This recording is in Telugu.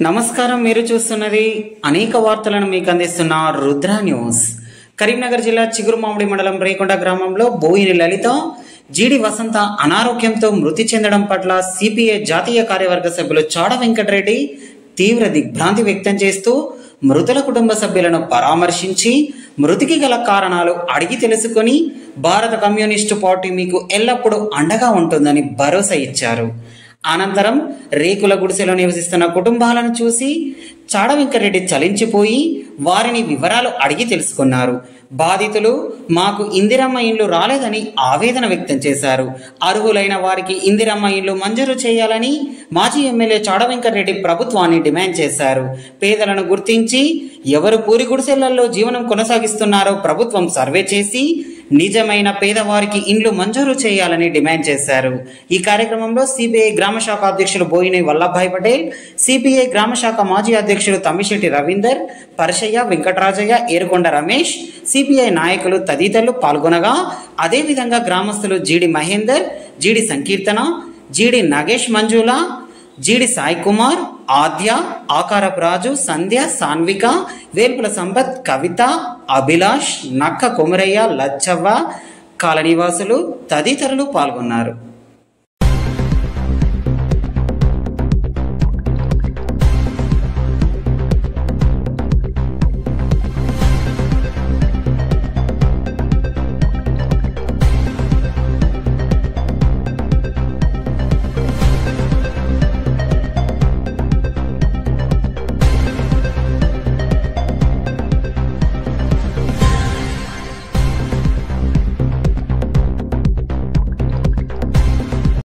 నమస్కారం. మీరు చూస్తున్నది అనేక వార్తలను మీకు అందిస్తున్న రుద్ర న్యూస్. కరీంనగర్ జిల్లా చిగురుమామిడి మండలం రేకొండ గ్రామంలో బోయిని లలిత, జీడి వసంత అనారోగ్యంతో మృతి చెందడం పట్ల సిపిఐ జాతీయ కార్యవర్గ సభ్యులు చాడ వెంకటరెడ్డి తీవ్ర దిగ్భ్రాంతి వ్యక్తం చేస్తూ మృతుల కుటుంబ సభ్యులను పరామర్శించి మృతికి గల కారణాలు అడిగి తెలుసుకొని భారత కమ్యూనిస్టు పార్టీ మీకు ఎల్లప్పుడూ అండగా ఉంటుందని భరోసా ఇచ్చారు. అనంతరం రేకుల గుడిసెలో నివసిస్తున్న కుటుంబాలను చూసి చాడ వెంకటరెడ్డి చలించిపోయి వారిని వివరాలు అడిగి తెలుసుకున్నారు. బాధితులు మాకు ఇందిరమ్మ ఇండ్లు రాలేదని ఆవేదన వ్యక్తం చేశారు. అర్హులైన వారికి ఇందిరమ్మ ఇండ్లు మంజూరు చేయాలని మాజీ ఎమ్మెల్యే చాడ వెంకటరెడ్డి ప్రభుత్వాన్ని డిమాండ్ చేశారు. పేదలను గుర్తించి ఎవరు పూరి గుడిసెళ్లలో జీవనం కొనసాగిస్తున్నారో ప్రభుత్వం సర్వే చేసి నిజమైన పేదవారికి ఇండ్లు మంజూరు చేయాలని డిమాండ్ చేశారు. ఈ కార్యక్రమంలో సిపిఐ గ్రామ శాఖ అధ్యక్షులు బోయిని వల్లభాయ్ పటేల్, సిపిఐ గ్రామ శాఖ మాజీ అధ్యక్షులు తమ్మిశెట్టి రవీందర్, పరశయ్య, వెంకటరాజయ్య, ఏరుకొండ రమేష్, సిపిఐ నాయకులు తదితరులు పాల్గొనగా అదేవిధంగా గ్రామస్తులు జీడి మహేందర్, జీడి సంకీర్తన, జీడి నగేష్ మంజుల, జీడి సాయి కుమార్, ఆద్య, ఆకారపు రాజు, సంధ్య, సాన్విక, వేల్పుల సంపత్, కవిత, అభిలాష్, నక్క కొమరయ్య, లచ్చవ్వ, కాలనీవాసులు తదితరులు పాల్గొన్నారు.